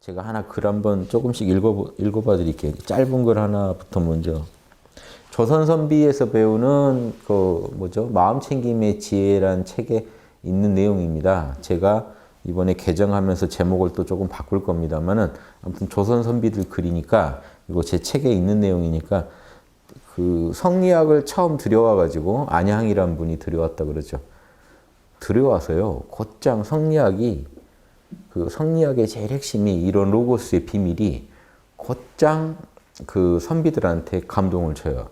제가 하나 글 한번 조금씩 읽어봐 드릴게요. 짧은 글 하나부터 먼저. 조선선비에서 배우는 그 뭐죠? 마음챙김의 지혜란 책에 있는 내용입니다. 제가 이번에 개정하면서 제목을 또 조금 바꿀 겁니다만은 아무튼 조선선비들 글이니까 이거 제 책에 있는 내용이니까 그 성리학을 처음 들여와가지고 안양이란 분이 들여왔다 그러죠. 들여와서요. 곧장 성리학이 그 성리학의 제일 핵심이 이런 로고스의 비밀이 곧장 그 선비들한테 감동을 줘요.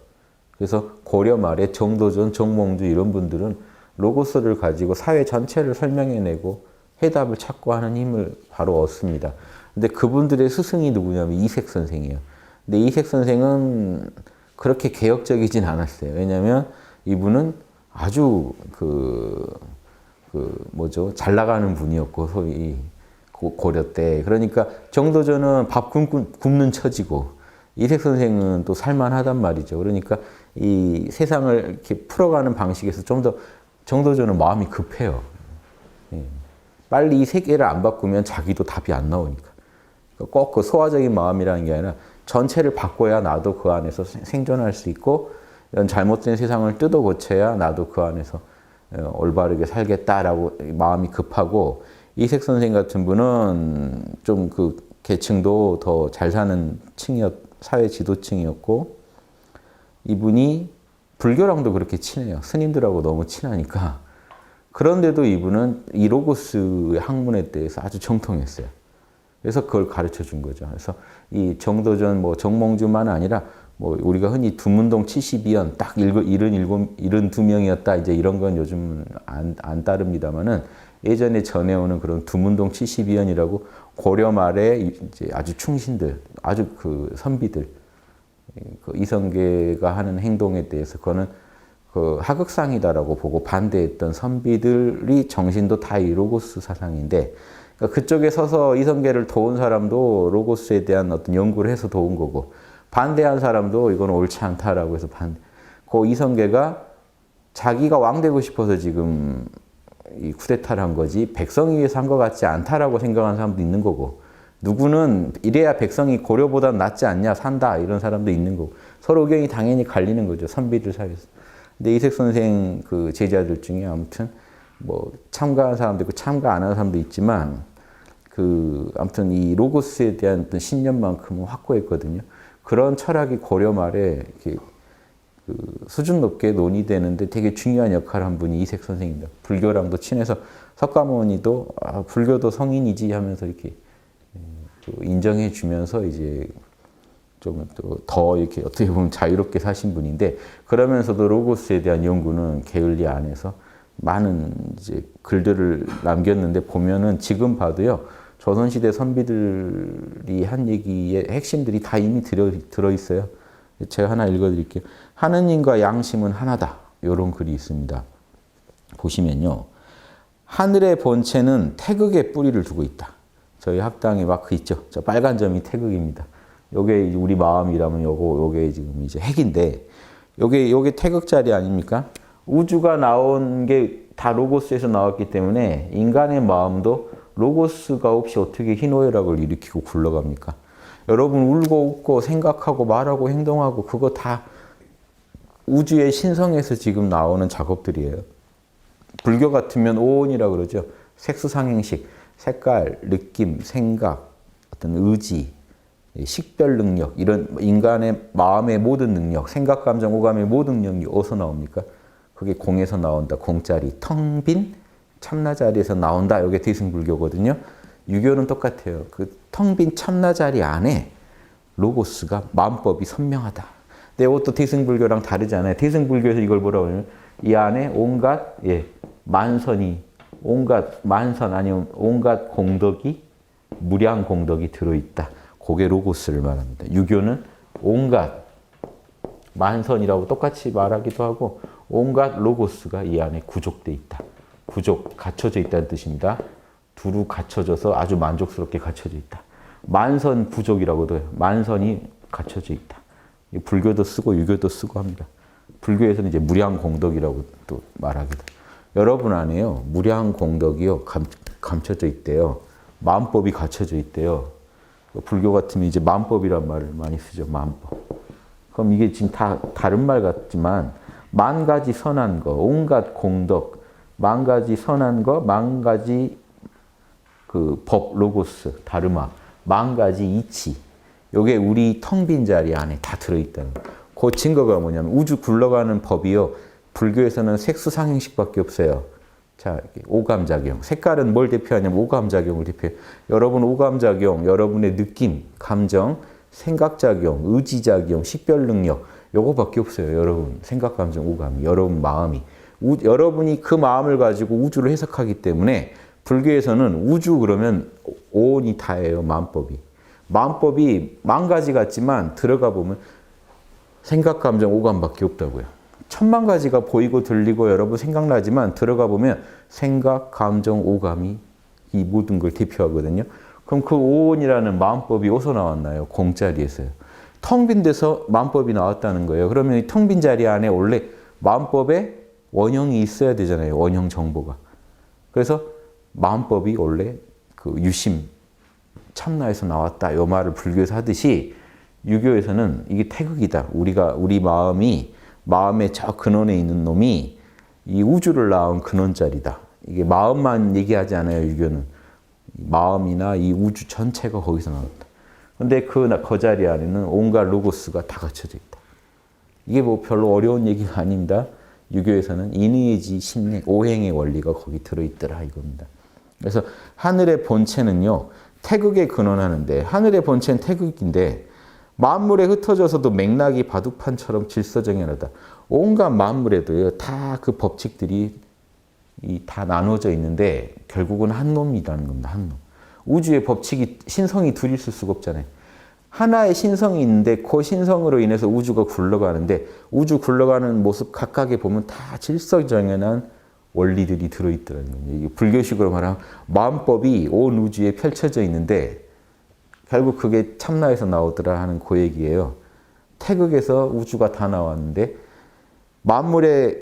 그래서 고려 말에 정도전, 정몽주 이런 분들은 로고스를 가지고 사회 전체를 설명해내고 해답을 찾고 하는 힘을 바로 얻습니다. 근데 그분들의 스승이 누구냐면 이색 선생이에요. 근데 이색 선생은 그렇게 개혁적이진 않았어요. 왜냐하면 이분은 아주 뭐죠? 잘 나가는 분이었고, 소위 고려 때. 그러니까 정도전은 밥 굶는 처지고, 이색 선생은 또 살만하단 말이죠. 그러니까 이 세상을 이렇게 풀어가는 방식에서 좀 더 정도전은 마음이 급해요. 빨리 이 세계를 안 바꾸면 자기도 답이 안 나오니까. 꼭 그 소화적인 마음이라는 게 아니라 전체를 바꿔야 나도 그 안에서 생존할 수 있고, 이런 잘못된 세상을 뜯어 고쳐야 나도 그 안에서 올바르게 살겠다라고 마음이 급하고, 이색 선생 같은 분은 좀 그 계층도 더 잘 사는 사회 지도층이었고, 이분이 불교랑도 그렇게 친해요. 스님들하고 너무 친하니까. 그런데도 이분은 이 로고스의 학문에 대해서 아주 정통했어요. 그래서 그걸 가르쳐 준 거죠. 그래서 이 정도전, 뭐 정몽주만 아니라 뭐 우리가 흔히 두문동 72연 딱 72명이었다. 이제 이런 건 요즘 안 따릅니다만은 예전에 전해오는 그런 두문동 72연이라고 고려 말에 이제 아주 충신들, 아주 그 선비들, 그 이성계가 하는 행동에 대해서 그거는 그 하극상이다라고 보고 반대했던 선비들이 정신도 다 이 로고스 사상인데, 그러니까 그쪽에 서서 이성계를 도운 사람도 로고스에 대한 어떤 연구를 해서 도운 거고, 반대한 사람도 이건 옳지 않다라고 해서 그 이성계가 자기가 왕 되고 싶어서 지금 이 쿠데타를 한 거지 백성이 위해서 한 것 같지 않다라고 생각하는 사람도 있는 거고, 누구는 이래야 백성이 고려보다 낫지 않냐, 산다 이런 사람도 있는 거고, 서로 의견이 당연히 갈리는 거죠, 선비들 사이에서. 근데 이색 선생 그 제자들 중에 아무튼 뭐 참가한 사람도 있고 참가 안 하는 사람도 있지만, 그 아무튼 이 로고스에 대한 어떤 신념만큼은 확고했거든요. 그런 철학이 고려 말에 이렇게 그 수준 높게 논의되는데 되게 중요한 역할을 한 분이 이색 선생입니다. 불교랑도 친해서 석가모니도 불교도 성인이지 하면서 이렇게 인정해 주면서 이제 좀 더 이렇게 어떻게 보면 자유롭게 사신 분인데, 그러면서도 로고스에 대한 연구는 게을리 안 해서 많은 이제 글들을 남겼는데, 보면은 지금 봐도요, 조선시대 선비들이 한 얘기의 핵심들이 다 이미 들어있어요. 제가 하나 읽어드릴게요. 하느님과 양심은 하나다. 이런 글이 있습니다. 보시면요. 하늘의 본체는 태극에 뿌리를 두고 있다. 저희 학당에 마크 있죠. 저 빨간 점이 태극입니다. 요게 우리 마음이라면 요게 지금 이제 핵인데, 요게 태극 자리 아닙니까? 우주가 나온 게 다 로고스에서 나왔기 때문에 인간의 마음도 로고스가 없이 어떻게 희노애락을 일으키고 굴러갑니까? 여러분 울고 웃고 생각하고 말하고 행동하고 그거 다 우주의 신성에서 지금 나오는 작업들이에요. 불교 같으면 오온이라고 그러죠. 색수상행식, 색깔, 느낌, 생각, 어떤 의지, 식별 능력, 이런 인간의 마음의 모든 능력, 생각, 감정, 오감의 모든 능력이 어디서 나옵니까? 그게 공에서 나온다. 공자리, 텅 빈 참나자리에서 나온다. 이게 대승불교거든요. 유교는 똑같아요. 그 텅 빈 참나자리 안에 로고스가 마음법이 선명하다. 근데 이것도 대승불교랑 다르지 않아요. 대승불교에서 이걸 뭐라고 하냐면 이 안에 온갖 만선이, 온갖 만선 아니면 온갖 공덕이, 무량 공덕이 들어있다. 그게 로고스를 말합니다. 유교는 온갖 만선이라고 똑같이 말하기도 하고, 온갖 로고스가 이 안에 구족돼 있다. 구족, 갖춰져 있다는 뜻입니다. 두루 갖춰져서 아주 만족스럽게 갖춰져 있다. 만선 부족이라고도 해요. 만선이 갖춰져 있다. 불교도 쓰고 유교도 쓰고 합니다. 불교에서는 이제 무량공덕이라고 또 말하기도. 여러분 안에요, 무량공덕이요 감춰져 있대요. 마음법이 갖춰져 있대요. 불교 같으면 이제 만법이란 말을 많이 쓰죠. 만법. 그럼 이게 지금 다 다른 말 같지만 만 가지 선한 거, 온갖 공덕, 만 가지 선한 거, 만 가지 그 법, 로고스, 다르마, 만 가지 이치. 요게 우리 텅 빈 자리 안에 다 들어있다는 거. 그 증거가 뭐냐면 우주 굴러가는 법이요. 불교에서는 색수상행식밖에 없어요. 자, 오감작용. 색깔은 뭘 대표하냐면 오감작용을 대표해요. 여러분 오감작용, 여러분의 느낌, 감정, 생각작용, 의지작용, 식별능력 요거밖에 없어요. 여러분 생각, 감정, 오감이, 여러분 마음이. 여러분이 그 마음을 가지고 우주를 해석하기 때문에 불교에서는 우주 그러면 오온이 다예요. 마음법이. 마음법이 만 가지 같지만 들어가 보면 생각, 감정, 오감밖에 없다고요. 천만 가지가 보이고 들리고 여러분 생각나지만 들어가 보면 생각, 감정, 오감이 이 모든 걸 대표하거든요. 그럼 그 오온이라는 마음법이 어디서 나왔나요? 공자리에서요. 텅 빈 데서 마음법이 나왔다는 거예요. 그러면 이 텅 빈 자리 안에 원래 마음법에 원형이 있어야 되잖아요. 원형 정보가. 그래서 마음법이 원래 그 유심, 참나에서 나왔다. 이 말을 불교에서 하듯이 유교에서는 이게 태극이다. 우리 마음의 저 근원에 있는 놈이 이 우주를 낳은 근원자리다. 이게 마음만 얘기하지 않아요. 유교는. 마음이나 이 우주 전체가 거기서 나왔다. 근데 그 자리 안에는 온갖 로고스가 다 갖춰져 있다. 이게 뭐 별로 어려운 얘기가 아닙니다. 유교에서는 인의지, 신내, 오행의 원리가 거기 들어있더라 이겁니다. 그래서 하늘의 본체는요. 태극에 근원하는데 하늘의 본체는 태극인데 만물에 흩어져서도 맥락이 바둑판처럼 질서정연하다. 온갖 만물에도요. 다 그 법칙들이 다 나눠져 있는데 결국은 한 놈이라는 겁니다. 한 놈. 우주의 법칙이 신성이 둘이 있을 수가 없잖아요. 하나의 신성이 있는데 그 신성으로 인해서 우주가 굴러가는데 우주 굴러가는 모습 각각에 보면 다 질서정연한 원리들이 들어있더라는 겁니다. 이게 불교식으로 말하면 마음법이 온 우주에 펼쳐져 있는데 결국 그게 참나에서 나오더라 하는 그 얘기예요. 태극에서 우주가 다 나왔는데 만물의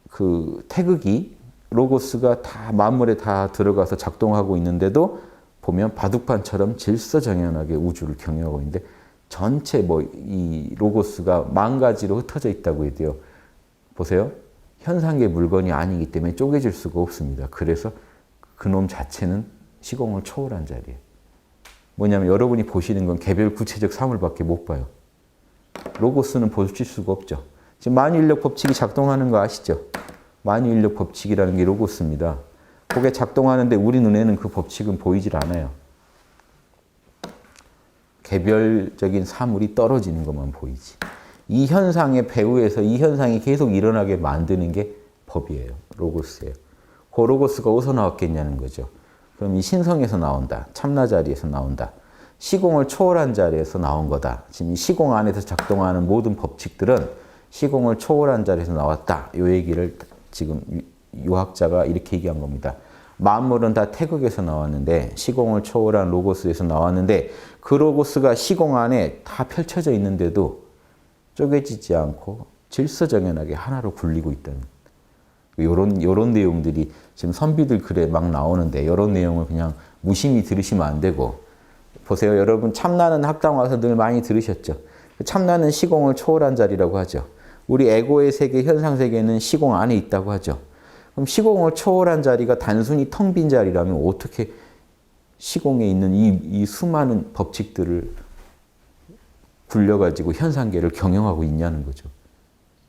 그 태극이 로고스가 다 만물에 다 들어가서 작동하고 있는데도 보면 바둑판처럼 질서정연하게 우주를 경영하고 있는데 전체 이 로고스가 만 가지로 흩어져 있다고 해야 돼요. 보세요. 현상계 물건이 아니기 때문에 쪼개질 수가 없습니다. 그래서 그놈 자체는 시공을 초월한 자리예요. 뭐냐면 여러분이 보시는 건 개별 구체적 사물밖에 못 봐요. 로고스는 보실 수가 없죠. 지금 만유인력 법칙이 작동하는 거 아시죠? 만유인력 법칙이라는 게 로고스입니다. 그게 작동하는데 우리 눈에는 그 법칙은 보이질 않아요. 개별적인 사물이 떨어지는 것만 보이지. 이 현상의 배후에서 이 현상이 계속 일어나게 만드는 게 법이에요. 로고스예요. 그 로고스가 어디서 나왔겠냐는 거죠. 그럼 이 신성에서 나온다. 참나 자리에서 나온다. 시공을 초월한 자리에서 나온 거다. 지금 이 시공 안에서 작동하는 모든 법칙들은 시공을 초월한 자리에서 나왔다. 이 얘기를 지금 유학자가 이렇게 얘기한 겁니다. 만물은 다 태극에서 나왔는데 시공을 초월한 로고스에서 나왔는데 그 로고스가 시공 안에 다 펼쳐져 있는데도 쪼개지지 않고 질서정연하게 하나로 굴리고 있다는 요런 내용들이 지금 선비들 글에 막 나오는데 이런 내용을 그냥 무심히 들으시면 안 되고 보세요. 여러분 참나는 학당 와서 늘 많이 들으셨죠. 참나는 시공을 초월한 자리라고 하죠. 우리 에고의 세계, 현상 세계는 시공 안에 있다고 하죠. 그럼 시공을 초월한 자리가 단순히 텅 빈 자리라면 어떻게 시공에 있는 이 수많은 법칙들을 굴려가지고 현상계를 경영하고 있냐는 거죠.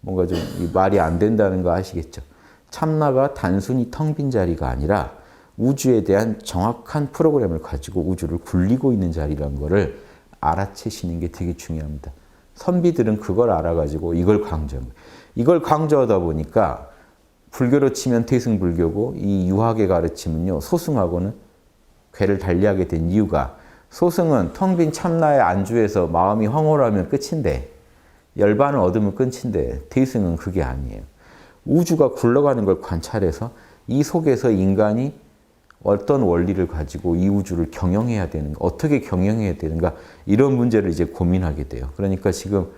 뭔가 좀 말이 안 된다는 거 아시겠죠? 참나가 단순히 텅 빈 자리가 아니라 우주에 대한 정확한 프로그램을 가지고 우주를 굴리고 있는 자리라는 거를 알아채시는 게 되게 중요합니다. 선비들은 그걸 알아가지고 이걸 강조한 거예요. 이걸 강조하다 보니까 불교로 치면 태승불교고 이 유학의 가르침은요. 소승하고는 궤를 달리하게 된 이유가 소승은 텅 빈 참나의 안주에서 마음이 황홀하면 끝인데 열반을 얻으면 끝인데 태승은 그게 아니에요. 우주가 굴러가는 걸 관찰해서 이 속에서 인간이 어떤 원리를 가지고 이 우주를 경영해야 되는가, 어떻게 경영해야 되는가 이런 문제를 이제 고민하게 돼요. 그러니까 지금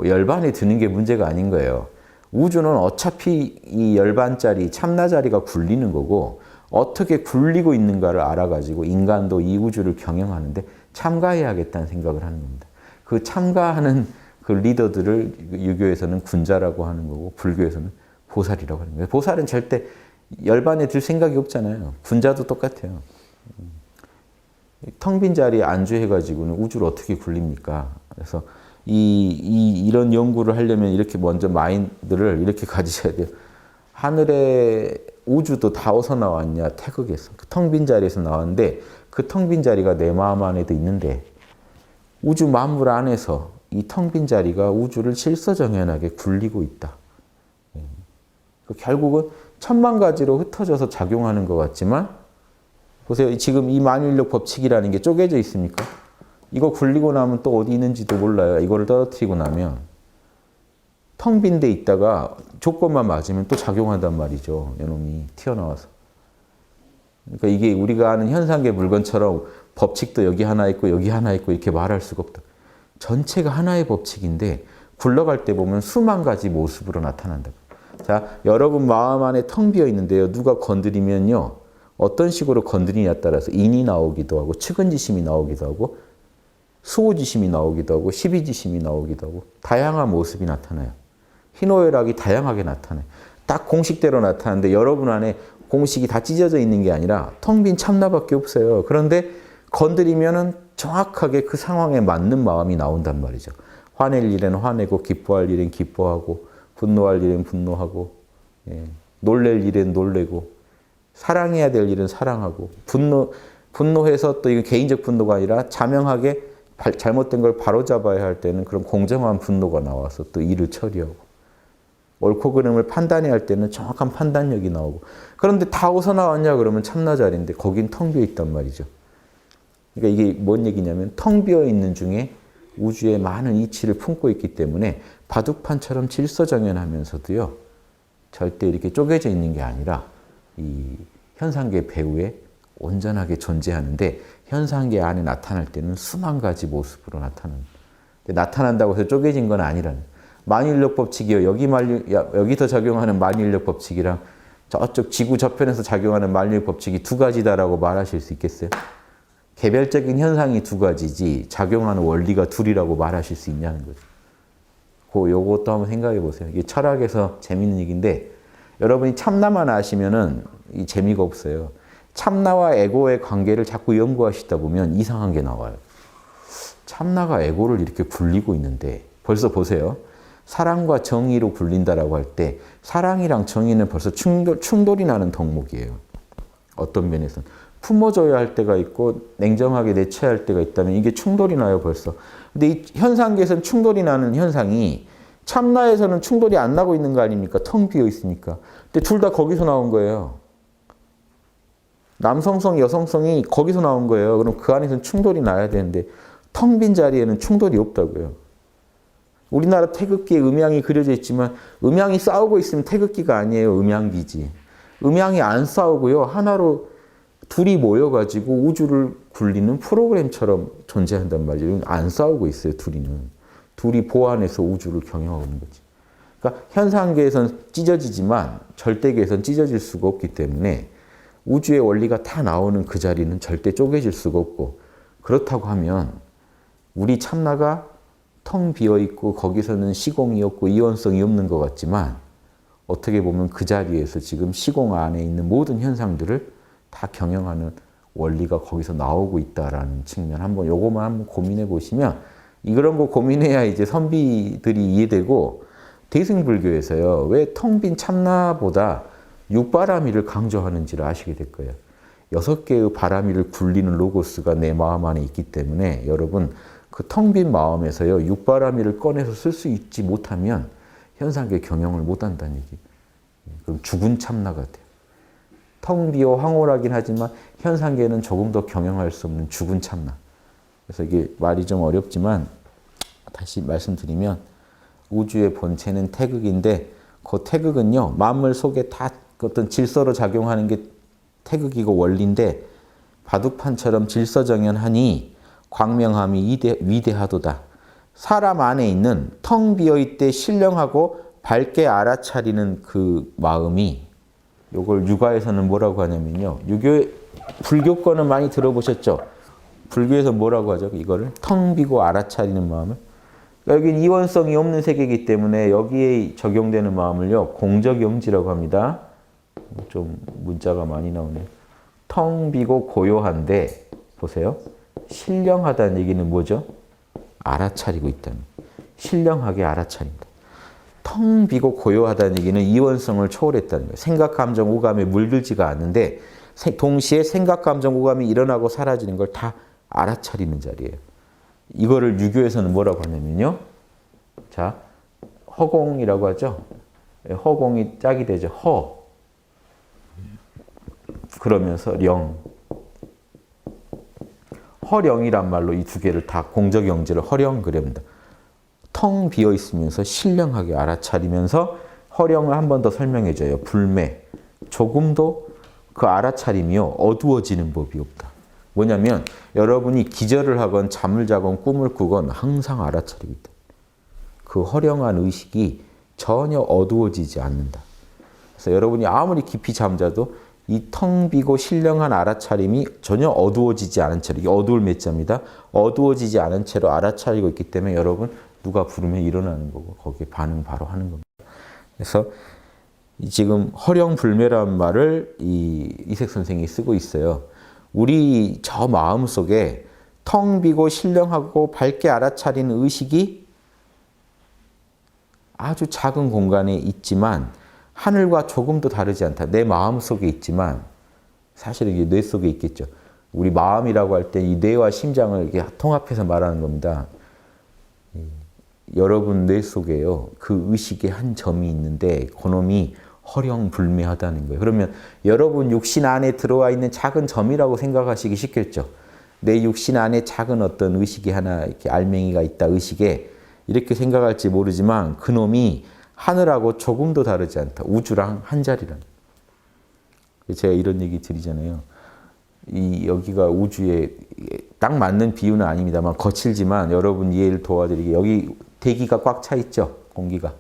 열반에 드는 게 문제가 아닌 거예요. 우주는 어차피 이 열반짜리 참나 자리가 굴리는 거고 어떻게 굴리고 있는가를 알아가지고 인간도 이 우주를 경영하는데 참가해야겠다는 생각을 하는 겁니다. 그 참가하는 그 리더들을 유교에서는 군자라고 하는 거고 불교에서는 보살이라고 하는 거예요. 보살은 절대 열반에 들 생각이 없잖아요. 군자도 똑같아요. 텅 빈 자리에 안주해가지고는 우주를 어떻게 굴립니까? 그래서 이런 연구를 하려면 이렇게 먼저 마인드를 이렇게 가지셔야 돼요. 하늘에 우주도 다 어디서 나왔냐? 태극에서. 그 텅 빈 자리에서 나왔는데 그 텅 빈 자리가 내 마음 안에도 있는데 우주 만물 안에서 이 텅 빈 자리가 우주를 질서정연하게 굴리고 있다. 결국은 천만 가지로 흩어져서 작용하는 것 같지만 보세요. 지금 이 만유인력 법칙이라는 게 쪼개져 있습니까? 이거 굴리고 나면 또 어디 있는지도 몰라요. 이거를 떨어뜨리고 나면 텅 빈 데 있다가 조건만 맞으면 또 작용한단 말이죠. 이놈이 튀어나와서. 그러니까 이게 우리가 아는 현상계 물건처럼 법칙도 여기 하나 있고 여기 하나 있고 이렇게 말할 수가 없다. 전체가 하나의 법칙인데 굴러갈 때 보면 수만 가지 모습으로 나타난다. 자, 여러분 마음 안에 텅 비어 있는데요. 누가 건드리면요. 어떤 식으로 건드리냐에 따라서 인이 나오기도 하고 측은지심이 나오기도 하고 수호지심이 나오기도 하고 시비지심이 나오기도 하고 다양한 모습이 나타나요. 희노애락이 다양하게 나타나요. 딱 공식대로 나타나는데 여러분 안에 공식이 다 찢어져 있는 게 아니라 텅 빈 참나밖에 없어요. 그런데 건드리면은 정확하게 그 상황에 맞는 마음이 나온단 말이죠. 화낼 일엔 화내고 기뻐할 일엔 기뻐하고 분노할 일엔 분노하고 놀랄 일엔 놀래고 사랑해야 될 일은 사랑하고 분노해서 또 이게 개인적 분노가 아니라 자명하게 잘못된 걸 바로잡아야 할 때는 그런 공정한 분노가 나와서 또 일을 처리하고 옳고 그름을 판단해야 할 때는 정확한 판단력이 나오고 그런데 다 어디서 나왔냐 그러면 참나 자리인데 거긴 텅 비어 있단 말이죠. 그러니까 이게 뭔 얘기냐면 텅 비어 있는 중에 우주에 많은 이치를 품고 있기 때문에 바둑판처럼 질서정연하면서도요. 절대 이렇게 쪼개져 있는 게 아니라 이 현상계 배후에 온전하게 존재하는데 현상계 안에 나타날 때는 수만 가지 모습으로 나타난다고 해서 쪼개진 건 아니라는 만유인력 법칙이요. 여기서 적용하는 만유인력 법칙이랑 저쪽 지구 저편에서 작용하는 만유인력 법칙이 두 가지다라고 말하실 수 있겠어요? 개별적인 현상이 두 가지지 작용하는 원리가 둘이라고 말하실 수 있냐는 거죠. 요것도 한번 생각해 보세요. 이게 철학에서 재밌는 얘기인데 여러분이 참나만 아시면은 이 재미가 없어요. 참나와 에고의 관계를 자꾸 연구하시다 보면 이상한 게 나와요. 참나가 에고를 이렇게 굴리고 있는데 벌써 보세요. 사랑과 정의로 굴린다라고 할 때 사랑이랑 정의는 벌써 충돌이 나는 덕목이에요. 어떤 면에서는. 품어줘야 할 때가 있고 냉정하게 내쳐야 할 때가 있다면 이게 충돌이 나요 벌써. 근데 이 현상계에서는 충돌이 나는 현상이 참나에서는 충돌이 안 나고 있는 거 아닙니까? 텅 비어 있으니까. 근데 둘 다 거기서 나온 거예요. 남성성, 여성성이 거기서 나온 거예요. 그럼 그 안에서는 충돌이 나야 되는데 텅 빈 자리에는 충돌이 없다고요. 우리나라 태극기에 음양이 그려져 있지만 음양이 싸우고 있으면 태극기가 아니에요. 음양기지. 음양이 안 싸우고요. 하나로 둘이 모여가지고 우주를 굴리는 프로그램처럼 존재한단 말이에요. 안 싸우고 있어요. 둘이 보완해서 우주를 경영하고 있는 거지. 그러니까 현상계에선 찢어지지만 절대계에선 찢어질 수가 없기 때문에 우주의 원리가 다 나오는 그 자리는 절대 쪼개질 수가 없고 그렇다고 하면 우리 참나가 텅 비어있고 거기서는 시공이 없고 이원성이 없는 것 같지만 어떻게 보면 그 자리에서 지금 시공 안에 있는 모든 현상들을 다 경영하는 원리가 거기서 나오고 있다라는 측면 요거만 한번 고민해 보시면 이런 거 고민해야 이제 선비들이 이해되고 대승불교에서요. 왜 텅 빈 참나보다 육바라미를 강조하는지를 아시게 될 거예요. 6개의 바라미를 굴리는 로고스가 내 마음 안에 있기 때문에 여러분 그 텅 빈 마음에서요. 육바라미를 꺼내서 쓸 수 있지 못하면 현상계 경영을 못한다는 얘기. 그럼 죽은 참나 같아요. 텅 비어 황홀하긴 하지만 현상계는 조금 더 경영할 수 없는 죽은 참나. 그래서 이게 말이 좀 어렵지만 다시 말씀드리면 우주의 본체는 태극인데 그 태극은요. 만물 속에 다 어떤 질서로 작용하는 게 태극이고 원리인데 바둑판처럼 질서정연하니 광명함이 위대하도다. 사람 안에 있는 텅 비어있되 신령하고 밝게 알아차리는 그 마음이 요걸 유가에서는 뭐라고 하냐면요. 불교권은 많이 들어보셨죠? 불교에서 뭐라고 하죠? 이거를 텅 비고 알아차리는 마음을. 그러니까 여기는 이원성이 없는 세계이기 때문에 여기에 적용되는 마음을요. 공적영지라고 합니다. 좀 문자가 많이 나오네요. 텅 비고 고요한데 보세요. 신령하다는 얘기는 뭐죠? 알아차리고 있다는 거예요. 신령하게 알아차린다. 텅 비고 고요하다는 얘기는 이원성을 초월했다는 거예요. 생각, 감정, 오감에 물들지가 않는데 동시에 생각, 감정, 오감이 일어나고 사라지는 걸 다 알아차리는 자리예요. 이거를 유교에서는 뭐라고 하냐면요. 자, 허공이라고 하죠. 허공이 짝이 되죠. 허. 그러면서 령. 허령이란 말로 이 두 개를 다 공적영지를 허령 그렵니다. 텅 비어 있으면서 신령하게 알아차리면서 허령을 한 번 더 설명해 줘요. 불매. 조금도 그 알아차림이요. 어두워지는 법이 없다. 뭐냐면 여러분이 기절을 하건 잠을 자건 꿈을 꾸건 항상 알아차리고 있다. 그 허령한 의식이 전혀 어두워지지 않는다. 그래서 여러분이 아무리 깊이 잠자도 이 텅 비고 신령한 알아차림이 전혀 어두워지지 않은 채로, 이게 어두울 매자입니다. 어두워지지 않은 채로 알아차리고 있기 때문에 여러분 누가 부르면 일어나는 거고 거기에 반응 바로 하는 겁니다. 그래서 지금 허령불매라는 말을 이색 선생이 쓰고 있어요. 우리 저 마음속에 텅 비고 신령하고 밝게 알아차리는 의식이 아주 작은 공간에 있지만 하늘과 조금도 다르지 않다. 내 마음속에 있지만 사실은 이게 뇌 속에 있겠죠. 우리 마음이라고 할 때 이 뇌와 심장을 이렇게 통합해서 말하는 겁니다. 여러분 뇌 속에요. 그 의식의 한 점이 있는데 그놈이 허령불매하다는 거예요. 그러면 여러분 육신 안에 들어와 있는 작은 점이라고 생각하시기 쉽겠죠. 내 육신 안에 작은 어떤 의식이 하나 이렇게 알맹이가 있다. 의식에 이렇게 생각할지 모르지만 그놈이 하늘하고 조금도 다르지 않다. 우주랑 한 자리라는. 제가 이런 얘기 드리잖아요. 여기가 우주에 딱 맞는 비유는 아닙니다만 거칠지만 여러분 이해를 도와드리게 여기 대기가 꽉 차 있죠. 공기가.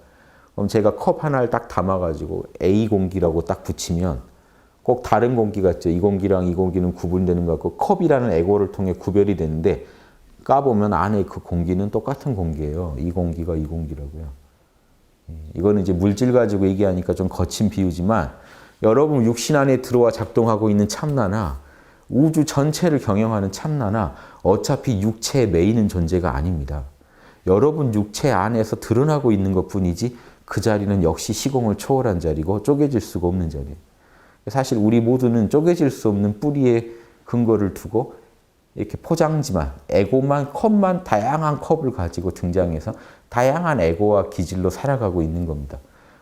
그럼 제가 컵 하나를 딱 담아가지고 A 공기라고 딱 붙이면 꼭 다른 공기 같죠. 이 공기랑 이 공기는 구분되는 것 같고 컵이라는 에고를 통해 구별이 되는데 까보면 안에 그 공기는 똑같은 공기예요. 이 공기가 이 공기라고요. 이거는 이제 물질 가지고 얘기하니까 좀 거친 비유지만 여러분 육신 안에 들어와 작동하고 있는 참나나 우주 전체를 경영하는 참나나 어차피 육체에 매이는 존재가 아닙니다. 여러분 육체 안에서 드러나고 있는 것뿐이지 그 자리는 역시 시공을 초월한 자리고 쪼개질 수가 없는 자리예요. 사실 우리 모두는 쪼개질 수 없는 뿌리에 근거를 두고 이렇게 포장지만, 에고만, 컵만 다양한 컵을 가지고 등장해서 다양한 에고와 기질로 살아가고 있는 겁니다.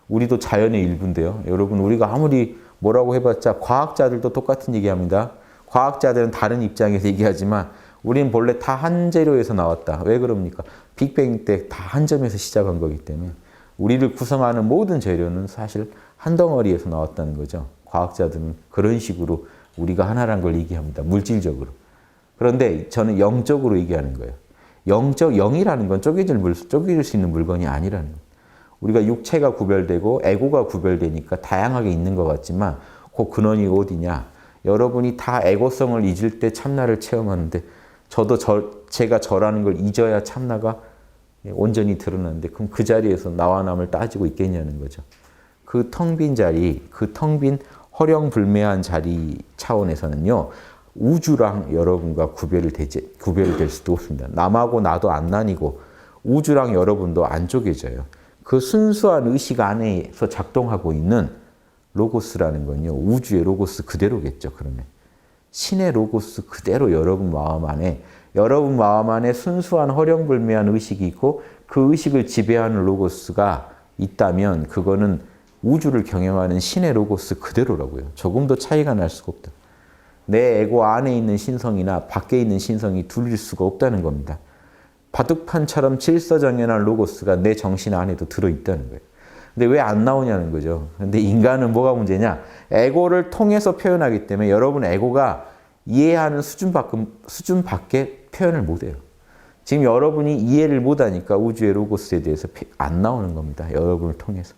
우리도 자연의 일부인데요. 여러분 우리가 아무리 뭐라고 해봤자 과학자들도 똑같은 얘기합니다. 과학자들은 다른 입장에서 얘기하지만 우리는 본래 다 한 재료에서 나왔다. 왜 그럽니까? 빅뱅 때 다 한 점에서 시작한 거기 때문에 우리를 구성하는 모든 재료는 사실 한 덩어리에서 나왔다는 거죠. 과학자들은 그런 식으로 우리가 하나란 걸 얘기합니다. 물질적으로. 그런데 저는 영적으로 얘기하는 거예요. 영이라는 건 쪼개질 수 있는 물건이 아니라는 거예요. 우리가 육체가 구별되고 에고가 구별되니까 다양하게 있는 것 같지만 그 근원이 어디냐? 여러분이 다 에고성을 잊을 때 참나를 체험하는데 제가 저라는 걸 잊어야 참나가 온전히 드러나는데 그럼 그 자리에서 나와 남을 따지고 있겠냐는 거죠. 그 텅 빈 자리, 그 텅 빈 허령불매한 자리 차원에서는요. 우주랑 여러분과 구별될 수도 없습니다. 남하고 나도 안 나뉘고 우주랑 여러분도 안 쪼개져요. 그 순수한 의식 안에서 작동하고 있는 로고스라는 건요. 우주의 로고스 그대로겠죠. 그러면 신의 로고스 그대로 여러분 마음 안에 순수한 허령불매한 의식이 있고 그 의식을 지배하는 로고스가 있다면 그거는 우주를 경영하는 신의 로고스 그대로라고요. 조금도 차이가 날 수가 없다. 내 에고 안에 있는 신성이나 밖에 있는 신성이 둘일 수가 없다는 겁니다. 바둑판처럼 질서정연한 로고스가 내 정신 안에도 들어있다는 거예요. 근데 왜 안 나오냐는 거죠. 근데 인간은 뭐가 문제냐? 에고를 통해서 표현하기 때문에 여러분 에고가 이해하는 수준 밖에 표현을 못해요. 지금 여러분이 이해를 못하니까 우주의 로고스에 대해서 안 나오는 겁니다. 여러분을 통해서.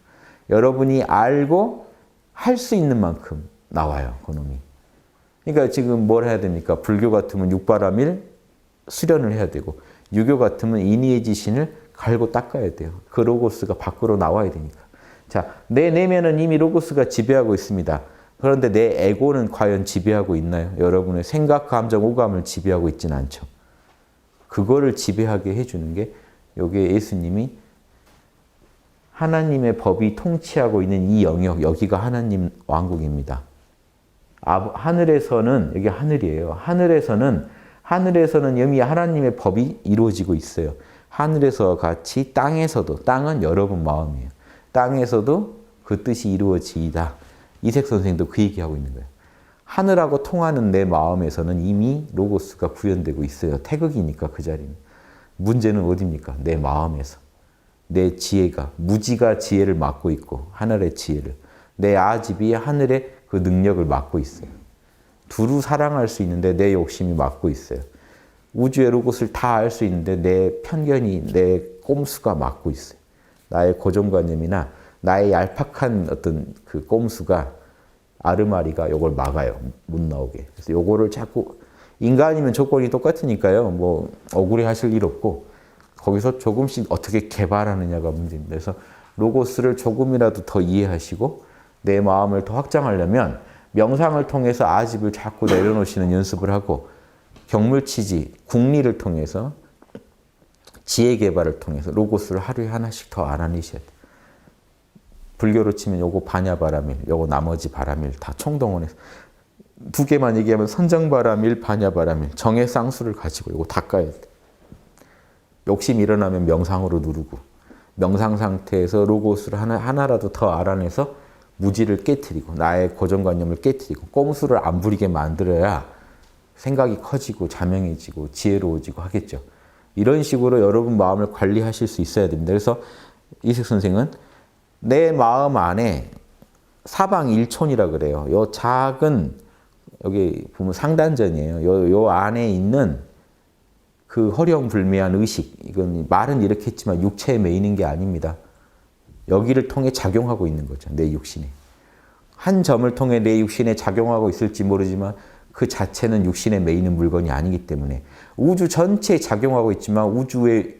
여러분이 알고 할 수 있는 만큼 나와요, 그놈이. 그러니까 지금 뭘 해야 됩니까? 불교 같으면 육바라밀 수련을 해야 되고, 유교 같으면 인의의 지신을 갈고 닦아야 돼요. 그 로고스가 밖으로 나와야 되니까. 자, 내 내면은 이미 로고스가 지배하고 있습니다. 그런데 내 에고는 과연 지배하고 있나요? 여러분의 생각, 감정, 오감을 지배하고 있지는 않죠. 그거를 지배하게 해주는 게 여기에 예수님이 하나님의 법이 통치하고 있는 이 영역, 여기가 하나님 왕국입니다. 하늘에서는, 여기 하늘이에요. 하늘에서는 이미 하나님의 법이 이루어지고 있어요. 하늘에서 같이 땅에서도, 땅은 여러분 마음이에요. 땅에서도 그 뜻이 이루어지이다. 이색 선생도 그 얘기하고 있는 거예요. 하늘하고 통하는 내 마음에서는 이미 로고스가 구현되고 있어요. 태극이니까 그 자리는. 문제는 어디입니까? 내 마음에서. 내 지혜가, 무지가 지혜를 맡고 있고, 하늘의 지혜를. 내 아집이 하늘의 그 능력을 맡고 있어요. 두루 사랑할 수 있는데 내 욕심이 맡고 있어요. 우주의 로고스를 다 알 수 있는데 내 편견이, 내 꼼수가 맡고 있어요. 나의 고정관념이나 나의 얄팍한 어떤 그 꼼수가, 아르마리가 이걸 막아요. 못 나오게. 그래서 요거를 자꾸, 인간이면 조건이 똑같으니까요. 뭐 억울해 하실 일 없고, 거기서 조금씩 어떻게 개발하느냐가 문제입니다. 그래서 로고스를 조금이라도 더 이해하시고 내 마음을 더 확장하려면 명상을 통해서 아집을 자꾸 내려놓으시는 연습을 하고, 경물치지, 궁리를 통해서, 지혜 개발을 통해서 로고스를 하루에 하나씩 더 알아내셔야 돼요. 불교로 치면 요거 반야바라밀, 요거 나머지 바라밀 다 총동원해서 두 개만 얘기하면 선정바라밀, 반야바라밀, 정의 쌍수를 가지고 요거 다 까야 돼. 욕심이 일어나면 명상으로 누르고, 명상 상태에서 로고스를 하나라도 더 알아내서 무지를 깨트리고, 나의 고정관념을 깨트리고, 꼼수를 안 부리게 만들어야 생각이 커지고 자명해지고 지혜로워지고 하겠죠. 이런 식으로 여러분 마음을 관리하실 수 있어야 됩니다. 그래서 이색 선생은 내 마음 안에 사방일촌이라 그래요. 요 작은, 여기 보면 상단전이에요. 요 안에 있는 그 허령불매한 의식, 이건 말은 이렇게 했지만 육체에 매이는 게 아닙니다. 여기를 통해 작용하고 있는 거죠. 내 육신에. 한 점을 통해 내 육신에 작용하고 있을지 모르지만 그 자체는 육신에 매이는 물건이 아니기 때문에 우주 전체에 작용하고 있지만 우주에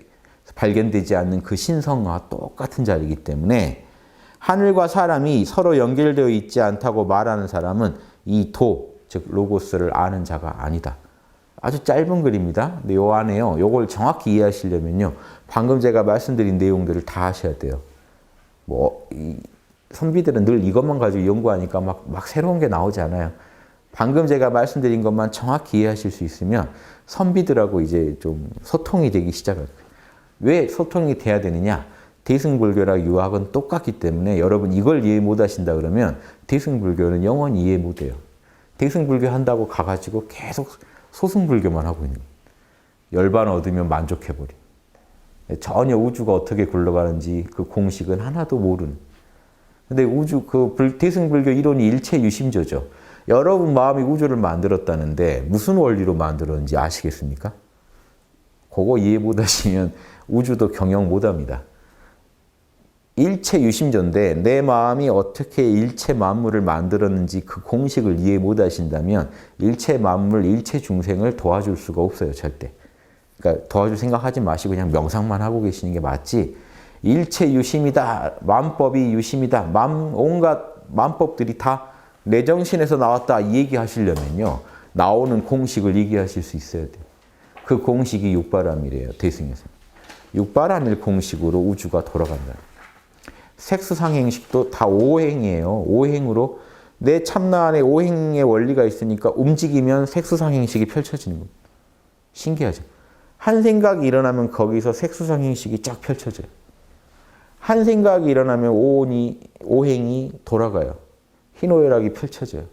발견되지 않는 그 신성과 똑같은 자리이기 때문에 하늘과 사람이 서로 연결되어 있지 않다고 말하는 사람은 이 도, 즉 로고스를 아는 자가 아니다. 아주 짧은 글입니다. 근데 요 안에요. 요걸 정확히 이해하시려면요. 방금 제가 말씀드린 내용들을 다 하셔야 돼요. 이 선비들은 늘 이것만 가지고 연구하니까 막 새로운 게 나오지 않아요. 방금 제가 말씀드린 것만 정확히 이해하실 수 있으면 선비들하고 이제 좀 소통이 되기 시작할 거예요. 왜 소통이 돼야 되느냐? 대승불교랑 유학은 똑같기 때문에 여러분 이걸 이해 못 하신다 그러면 대승불교는 영원히 이해 못 해요. 대승불교 한다고 가가지고 계속 소승불교만 하고 있는 거예요. 열반 얻으면 만족해버린. 전혀 우주가 어떻게 굴러가는지 그 공식은 하나도 모르는. 근데 대승불교 이론이 일체유심조죠. 여러분 마음이 우주를 만들었다는데 무슨 원리로 만들었는지 아시겠습니까? 그거 이해 못 하시면 우주도 경영 못 합니다. 일체유심조인데 내 마음이 어떻게 일체 만물을 만들었는지 그 공식을 이해 못 하신다면 일체 만물, 일체 중생을 도와줄 수가 없어요, 절대. 그러니까 도와줄 생각하지 마시고 그냥 명상만 하고 계시는 게 맞지. 일체 유심이다, 만법이 유심이다, 온갖 만법들이 다 내 정신에서 나왔다 이 얘기하시려면요. 나오는 공식을 얘기하실 수 있어야 돼요. 그 공식이 육바라밀이에요, 대승에서. 육바라밀 공식으로 우주가 돌아간다. 색수상행식도 다 오행이에요. 오행으로 내 참나 안에 오행의 원리가 있으니까 움직이면 색수상행식이 펼쳐지는 거예요. 신기하죠? 한 생각이 일어나면 거기서 색수상행식이 쫙 펼쳐져요. 한 생각이 일어나면 오행이 돌아가요. 희노애락이 펼쳐져요.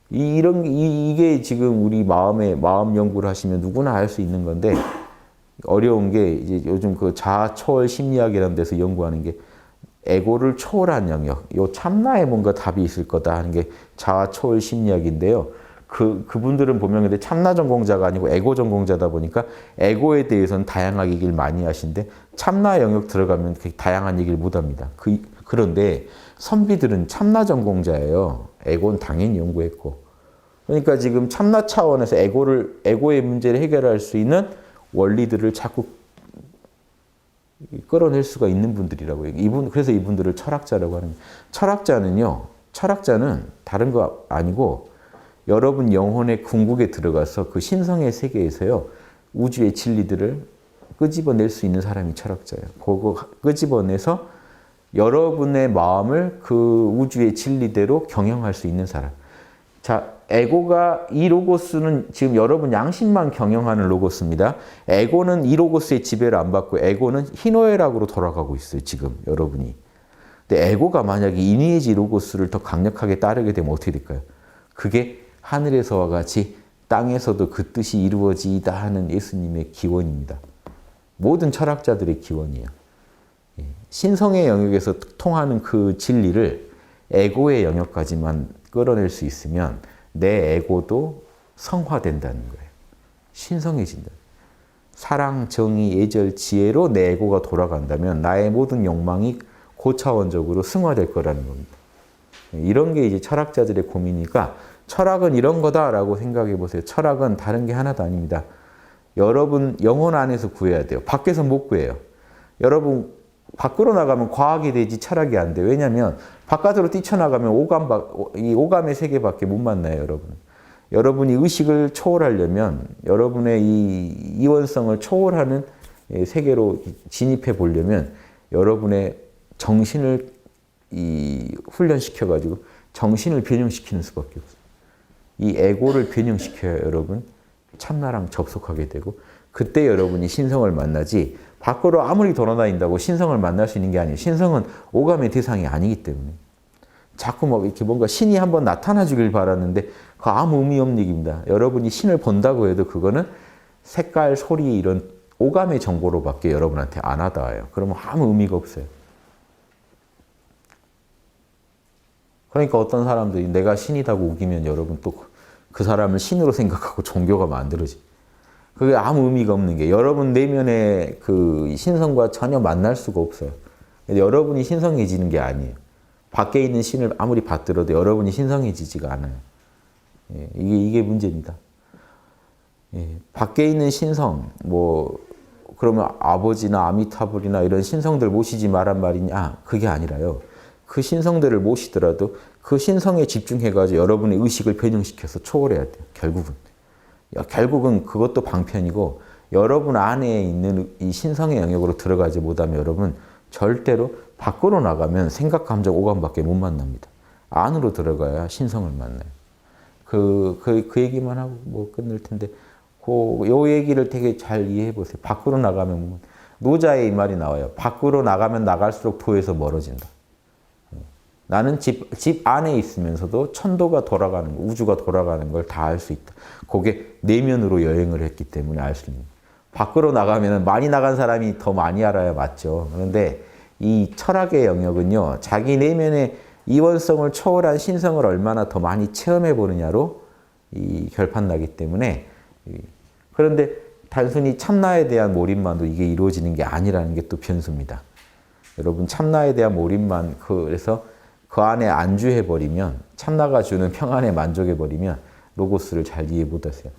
이게 지금 우리 마음 연구를 하시면 누구나 알 수 있는 건데 어려운 게 이제 요즘 그 자아 초월 심리학이라는 데서 연구하는 게 에고를 초월한 영역, 요 참나에 뭔가 답이 있을 거다 하는 게 자아 초월 심리학인데요. 그분들은 보면 근데 참나 전공자가 아니고 에고 전공자다 보니까 에고에 대해서는 다양하게 얘기를 많이 하시는데 참나 영역 들어가면 그렇게 다양한 얘기를 못 합니다. 그런데 선비들은 참나 전공자예요. 에고는 당연히 연구했고. 그러니까 지금 참나 차원에서 에고의 문제를 해결할 수 있는 원리들을 자꾸 끌어낼 수가 있는 분들이라고요. 그래서 이분들을 철학자라고 하는 거예요. 철학자는 다른 거 아니고 여러분 영혼의 궁극에 들어가서 그 신성의 세계에서요, 우주의 진리들을 끄집어낼 수 있는 사람이 철학자예요. 그거 끄집어내서 여러분의 마음을 그 우주의 진리대로 경영할 수 있는 사람. 자, 에고가 이 로고스는 지금 여러분 양심만 경영하는 로고스입니다. 에고는 이 로고스의 지배를 안 받고 에고는 희노애락으로 돌아가고 있어요. 지금 여러분이. 근데 에고가 만약에 이니에지 로고스를 더 강력하게 따르게 되면 어떻게 될까요? 그게 하늘에서와 같이 땅에서도 그 뜻이 이루어지다 하는 예수님의 기원입니다. 모든 철학자들의 기원이에요. 신성의 영역에서 통하는 그 진리를 에고의 영역까지만 끌어낼 수 있으면 내 에고도 성화된다는 거예요. 신성해진다. 사랑, 정의, 예절, 지혜로 내 에고가 돌아간다면 나의 모든 욕망이 고차원적으로 승화될 거라는 겁니다. 이런 게 이제 철학자들의 고민이니까 철학은 이런 거다라고 생각해 보세요. 철학은 다른 게 하나도 아닙니다. 여러분 영혼 안에서 구해야 돼요. 밖에서 못 구해요. 여러분 밖으로 나가면 과학이 되지 철학이 안 돼요. 왜냐하면 바깥으로 뛰쳐나가면 이 오감의 세계밖에 못 만나요, 여러분. 여러분이 의식을 초월하려면 여러분의 이 이원성을 초월하는 세계로 진입해 보려면 여러분의 정신을 훈련시켜가지고 정신을 변형시키는 수밖에 없어요. 이 에고를 변형시켜야 여러분 참나랑 접속하게 되고 그때 여러분이 신성을 만나지 밖으로 아무리 돌아다닌다고 신성을 만날 수 있는 게 아니에요. 신성은 오감의 대상이 아니기 때문에. 자꾸 막 이렇게 뭔가 신이 한번 나타나 주길 바랐는데 그 아무 의미 없는 얘기입니다. 여러분이 신을 본다고 해도 그거는 색깔, 소리 이런 오감의 정보로밖에 여러분한테 안 와닿아요. 그러면 아무 의미가 없어요. 그러니까 어떤 사람들이 내가 신이다고 우기면 여러분 또 그 사람을 신으로 생각하고 종교가 만들어지. 그게 아무 의미가 없는 게 여러분 내면의 그 신성과 전혀 만날 수가 없어요. 여러분이 신성해지는 게 아니에요. 밖에 있는 신을 아무리 받들어도 여러분이 신성해지지가 않아요. 예, 이게 문제입니다. 예, 밖에 있는 신성, 그러면 아버지나 아미타불이나 이런 신성들 모시지 말란 말이냐? 그게 아니라요. 그 신성들을 모시더라도 그 신성에 집중해가지고 여러분의 의식을 변형시켜서 초월해야 돼요. 결국은 그것도 방편이고 여러분 안에 있는 이 신성의 영역으로 들어가지 못하면 여러분 절대로 밖으로 나가면 생각, 감정, 오감밖에 못 만납니다. 안으로 들어가야 신성을 만나요. 그 얘기만 하고 끝낼 텐데 요 얘기를 되게 잘 이해해 보세요. 밖으로 나가면 노자의 이 말이 나와요. 밖으로 나가면 나갈수록 도에서 멀어진다. 나는 집 안에 있으면서도 천도가 돌아가는 거, 우주가 돌아가는 걸 다 알 수 있다. 그게 내면으로 여행을 했기 때문에 알 수 있는 거예요. 밖으로 나가면 많이 나간 사람이 더 많이 알아야 맞죠. 그런데 이 철학의 영역은요. 자기 내면의 이원성을 초월한 신성을 얼마나 더 많이 체험해 보느냐로 결판나기 때문에 그런데 단순히 참나에 대한 몰입만도 이게 이루어지는 게 아니라는 게 또 변수입니다. 여러분 참나에 대한 몰입만 그래서 그 안에 안주해버리면 참나가 주는 평안에 만족해버리면 로고스를 잘 이해 못하세요.